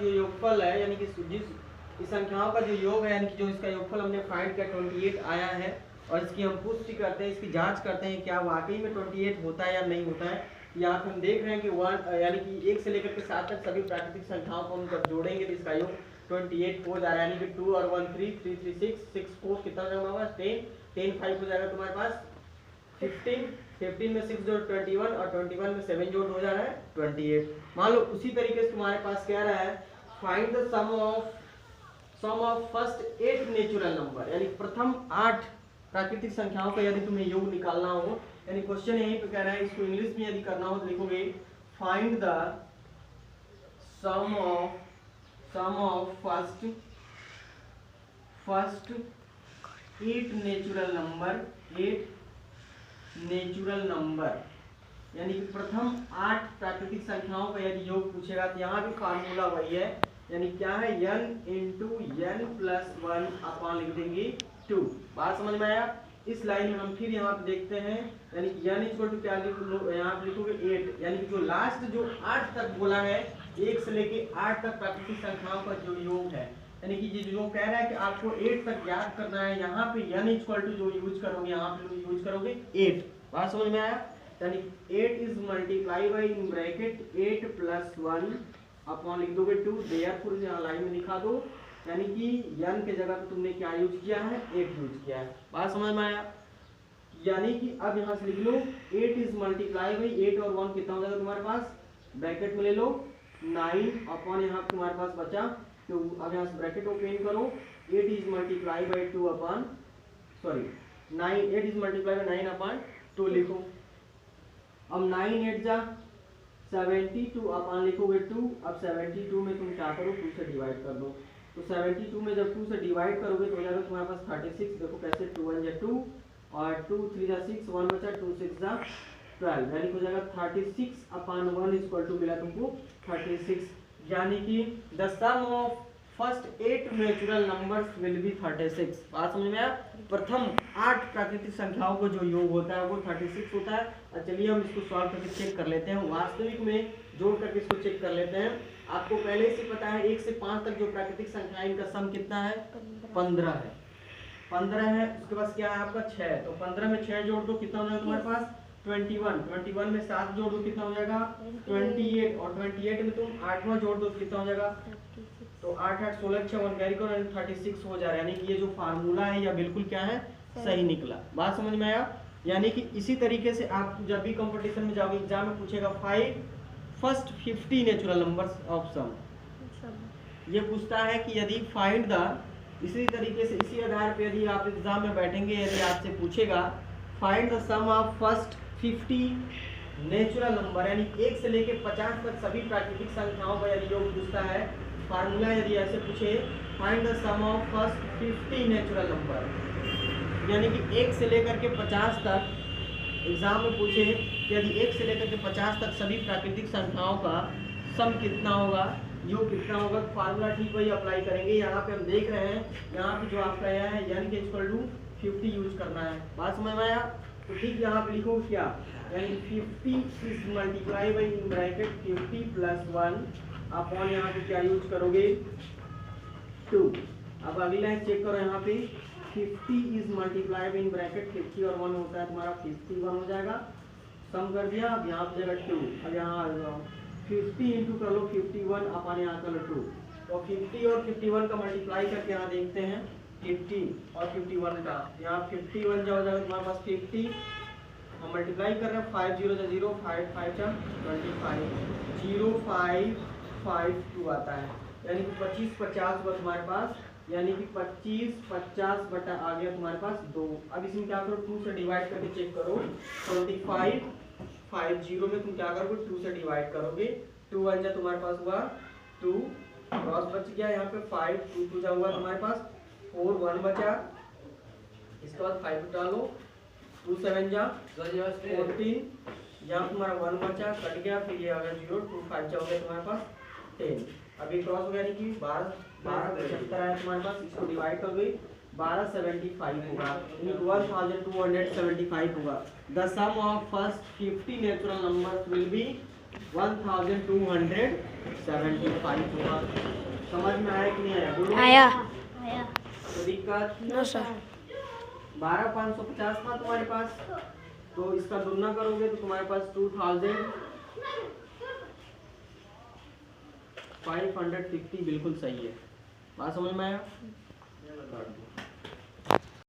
जो योगफल है, यानी कि जिस इस संख्याओं का जो योग है, यानी कि जो इसका योगफल हमने फाइंड किया 28 आया है, और इसकी हम पुष्टि करते हैं, इसकी जांच करते हैं क्या वाकई में 28 होता है या नहीं होता है। यहाँ पे हम देख रहे हैं कि 1 यानी कि 1 से लेकर के 7 तक सभी प्राकृतिक संख्याओं को हम जब जोड़ेंगे तो इसका योग 28 हो जा रहा है, यानी कि 2 और 1 3 3 3 6 6 4 कितना हो जाएगा 10 10 5 हो जाएगा तुम्हारे पास 15 15 में 6 जोड़ 21 और 21 में 7 जोड़ हो जा रहा है 28। मान लो उसी तरीके से तुम्हारे पास कह रहा है find the sum of first 8 natural number, यानी प्रथम 8 प्राकृतिक संख्याओं का यदि तुम्हें योग निकालना हो, यानी क्वेश्चन यहीं पे कह रहा है, इसको इंग्लिश में यदि करना हो तो लिखोगे find the sum of first 8 natural number, यानी कि प्रथम 8 प्राकृतिक संख्याओं का यदि योग पूछेगा तो यहाँ भी फार्मूला वही है, यानी क्या है n इंटू n प्लस 1 अपन लिख देंगे 2। बात समझ में आया। इस लाइन में हम फिर यहाँ पे देखते हैं, यानी कि n इक्वल टू क्या यहाँ पे लिखोगे 8, यानी कि जो लास्ट जो 8 तक बोला है, 1 से लेके 8 तक प्राकृतिक संख्याओं का जो योग है, यानी कि जो कह रहा है कि आपको 8 तक याद करना है, यहाँ पे n इक्वल टू जो यूज करोगे, यहाँ पे यूज करोगे 8। बात समझ में आया। यानी 8 is multiply by in bracket 8 plus 1 upon लिख दोगे 2, देयरफॉर यहाँ लाइन में लिखा दो, यानी कि n के जगह पे तुमने क्या यूज किया है 8 यूज किया है। बात समझ में आया। यानी कि अब यहाँ से लिख लो 8 इज मल्टीप्लाई बाई 8 और 1 कितना हो जाएगा तुम्हारे पास, ब्रैकेट में ले लो 9 अपॉन यहाँ तुम्हारे पास बचा 2। अब यहाँ से ब्रैकेट ओपन करो, 8 is multiply by 2 upon 8 is multiply by 9 upon 2 लिखो। अब 9 8 जा 72 अपॉन लिखोगे 2। अब 72 में तुम क्या करो 2 से डिवाइड कर दो, तो 72 में जब 2 से डिवाइड करोगे तो हो जाएगा तुम्हारे पास 36। देखो कैसे 2 1 जा 2 और 2 3 जा 6 1 बचा 2 6 जा 12, यानी हो जाएगा 36 अपॉन 1 इक्वल टू मिला तुमको 36, यानी कि the sum of first 8 natural numbers will be 36। बात समझ में आया। प्रथम 8 प्राकृतिक संख्याओं को जो योग होता है वो 36 होता है। और चलिए हम इसको सॉल्व करके चेक कर लेते हैं, वास्तविक में जोड़ करके इसको चेक कर लेते हैं। आपको पहले से पता है 1 से 5 तक जो प्राकृतिक संख्या इनका सम कितना है 15 है, 15 है। उसके बाद क्या है आपका 6, तो 15 में 6 जोड़ दो कितना हो जाएगा तुम्हारे पास 21 में 7 जोड़ दो कितना हो जाएगा 28, और 28 में तुम 8वां जोड़ दो कितना हो जाएगा, तो 8 8 16 6 1 कैरी करो 36 हो जा रहा है। यानी कि ये जो फार्मूला है या बिल्कुल क्या है सही निकला। बात समझ में आया। यानी कि इसी तरीके से आप जब भी कंपटीशन में जाओगे, एग्जाम में पूछेगा first 50 natural numbers of some, ये पूछता है कि यदि फाइंड द, इसी तरीके से इसी आधार पे यदि आप एग्जाम में बैठेंगे, यदि आपसे पूछेगा find the sum of first 50 natural number, यानी 1 से लेके 50 तक सभी प्राकृतिक संख्याओं का यदि योग पूछता है, फार्मूला यदि ऐसे पूछे find the sum of first 50 natural number, यानी कि 1 से लेकर के 50 तक एग्जाम में पूछे कि यदि 1 से लेकर के 50 तक सभी प्राकृतिक संख्याओं का सम कितना होगा, योग कितना होगा, फार्मूला ठीक वही अप्लाई करेंगे। यहाँ पे हम देख रहे हैं, यहाँ पे जो आपका यह है n के इक्वल टू 50 यूज करना है। बात समझ में आया। तो ठीक यहाँ पे लिखो क्या, यानी 50 is multiply by in bracket 50 plus 1 upon यहाँ पे क्या यूज करोगे 2। अब अगली लाइन चेक करो, यहाँ पे 50 is multiply by in bracket 50 और 1 होता है तुम्हारा 51 हो जाएगा, सम कर दिया। अब यहाँ पे जगह 2, अब यहाँ आ जाओ 50 इंटू कर लो 51 अपन यहाँ कर लो 2, तो 50 और 51 का मल्टीप्लाई करके यहाँ देखते हैं 50 और 51 का, यहाँ 51 जो हो जाएगा तुम्हारे पास 50, हम मल्टीप्लाई कर रहे हैं 5 0 जा 0 5 5 जा 25 0 5 5 2 आता है, यानी कि 25 50 हुआ तुम्हारे पास, यानी कि 25 50 बटा आ गया तुम्हारे पास 2। अब इसमें क्या करो 2 से डिवाइड करके चेक करो, 25 50 में तुम क्या करोगे 2 से डिवाइड करोगे, 2 1 जा तुम्हारे पास हुआ 2, क्रॉस बच गया यहाँ पे 5 2 2 जा हुआ तुम्हारे पास 4 1 बचा, इसके बाद 5 डालो 2 7 जा 14, यहाँ तुम्हारा 1 बचा कट गया, फिर ये आ गया 0 2 5 जा हो गया तुम्हारे पास 10। अभी क्रॉस हो गया, यानी कि 12 75 है तुम्हारे पास, इसको डिवाइड करोगे 1275 होगा, 1275 होगा। The sum of first 50 natural numbers will be 1275। 75 होगा। समझ में आया कि नहीं आया? बोलो। आया। तो दिक्कत नो सर। 12550 था तुम्हारे पास, तो इसका दुगना करोगे तो तुम्हारे पास 2550 बिल्कुल सही है। बात समझ में आया?